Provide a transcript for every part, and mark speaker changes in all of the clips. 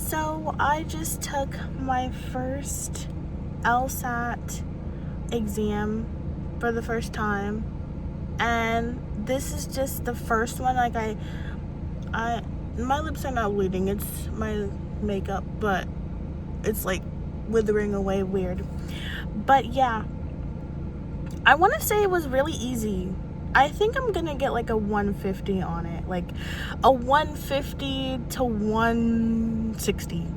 Speaker 1: So I just took my first LSAT exam for the first time, and this is just the first one. Like I my lips are not bleeding, it's my makeup, but it's like withering away weird. But yeah, I want to say it was really easy. I think I'm gonna get like a 150 on it, like a 150 to 160.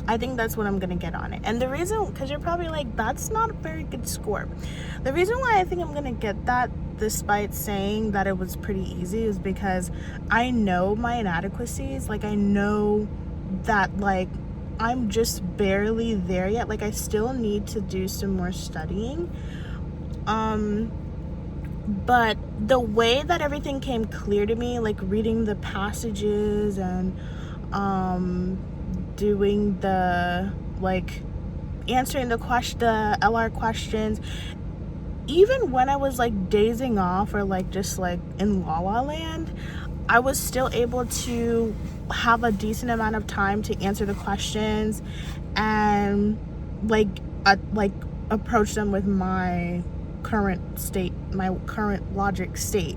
Speaker 1: I think that's what I'm gonna get on it. And the reason, because you're probably like, that's not a very good score. The reason why I think I'm gonna get that, despite saying that it was pretty easy, is because I know my inadequacies. Like, I know that, like, I'm just barely there yet. Like, I still need to do some more studying. But the way that everything came clear to me, like reading the passages and doing the, like, answering the LR questions, even when I was like dazing off or like just like in La La Land, I was still able to have a decent amount of time to answer the questions and like approach them with my current state, my current logic state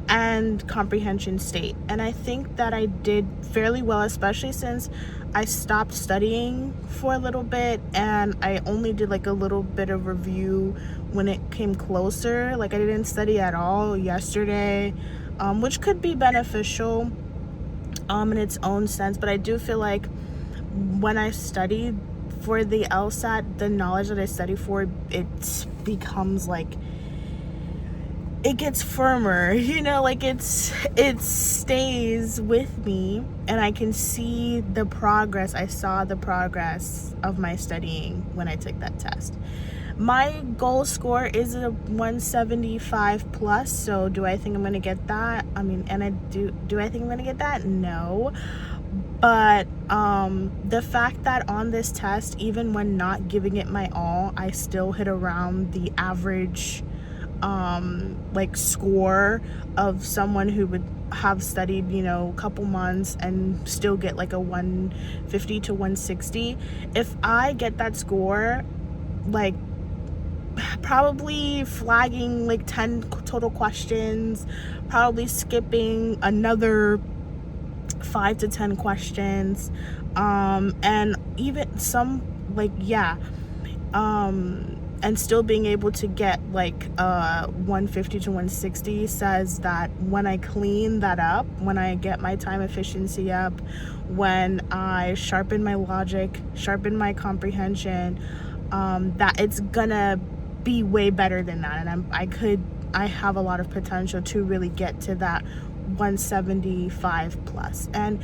Speaker 1: and comprehension state. And I think that I did fairly well, especially since I stopped studying for a little bit and I only did like a little bit of review when it came closer. Like, I didn't study at all yesterday, which could be beneficial in its own sense, but I do feel like when I studied for the LSAT, the knowledge that I study for, it becomes like, it gets firmer, you know, like it stays with me, and I can see the progress. I saw the progress of my studying when I took that test. My goal score is a 175 plus, so do I think I'm gonna get that? I mean, and I do I think I'm gonna get that? No. But the fact that on this test, even when not giving it my all, I still hit around the average like score of someone who would have studied, you know, a couple months and still get like a 150 to 160. If I get that score, like probably flagging like 10 total questions, probably skipping another 5 to 10 questions, and even some, like, and still being able to get like 150 to 160 says that when I clean that up, when I get my time efficiency up, when I sharpen my logic, sharpen my comprehension, that it's gonna be way better than that. And I have a lot of potential to really get to that 175 plus. And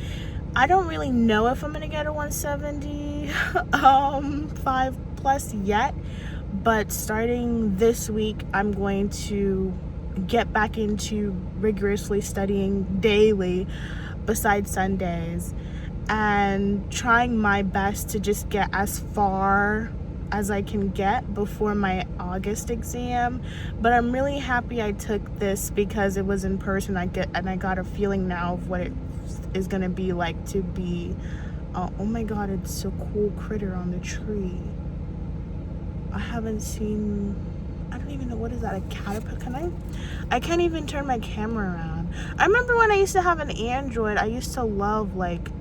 Speaker 1: I don't really know if I'm gonna get a 175 plus yet, but starting this week, I'm going to get back into rigorously studying daily besides Sundays and trying my best to just get as far as I can get before my August exam. But I'm really happy I took this because it was in person. I got a feeling now of what it is gonna be like to be oh my god, it's a cool critter on the tree. I haven't seen, I don't even know, what is that, a caterpillar? I can't even turn my camera around. I remember when I used to have an Android, I used to love like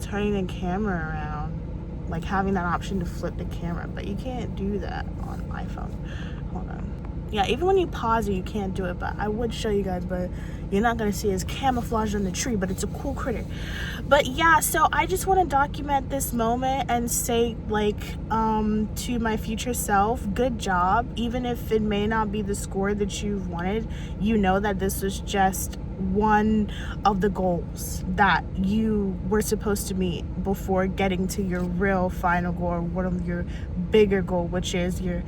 Speaker 1: turning the camera around, like having that option to flip the camera, but you can't do that on iPhone. Hold on. Yeah, even when you pause it, you can't do it, but I would show you guys, but you're not gonna see it's camouflaged on the tree, but it's a cool critter. But yeah, so I just want to document this moment and say, like, to my future self, good job. Even if it may not be the score that you wanted, you know that this was just one of the goals that you were supposed to meet before getting to your real final goal, or one of your bigger goal, which is your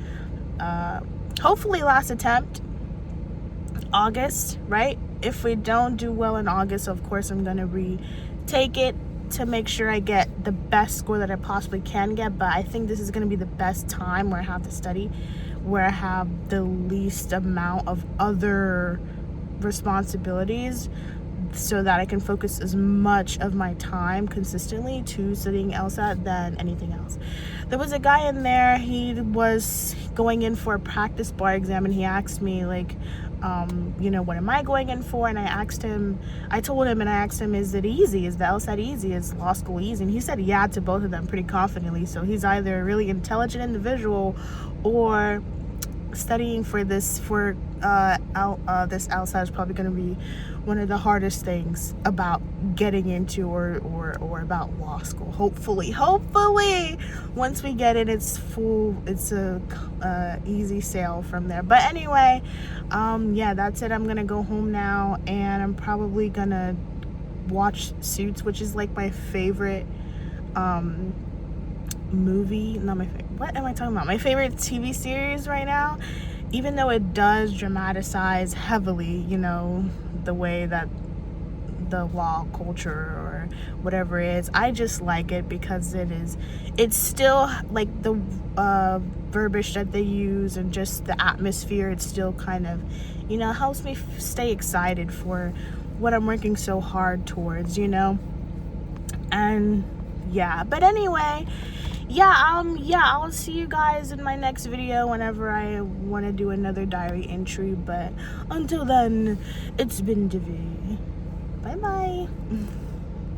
Speaker 1: hopefully last attempt, August, right? If we don't do well in August, of course I'm gonna retake it to make sure I get the best score that I possibly can get. But I think this is gonna be the best time where I have to study, where I have the least amount of other responsibilities, so that I can focus as much of my time consistently to studying LSAT than anything else. There was a guy in there, he was going in for a practice bar exam, and he asked me, like, what am I going in for? And I told him, and I asked him, is it easy? Is the LSAT easy? Is law school easy? And he said yeah to both of them pretty confidently. So he's either a really intelligent individual, or studying for this LSAT is probably going to be one of the hardest things about getting into or about law school. Hopefully once we get it, it's a easy sail from there. But anyway, yeah, that's it. I'm gonna go home now, and I'm probably gonna watch Suits, which is like my favorite movie. Not my favorite. What am I talking about? My favorite TV series right now. Even though it does dramatize heavily, the way that the law culture or whatever is, I just like it because it's still like the verbiage that they use and just the atmosphere. It's still kind of, helps me stay excited for what I'm working so hard towards, and yeah. But anyway, I'll see you guys in my next video whenever I want to do another diary entry. But until then, it's been Divi. Bye bye.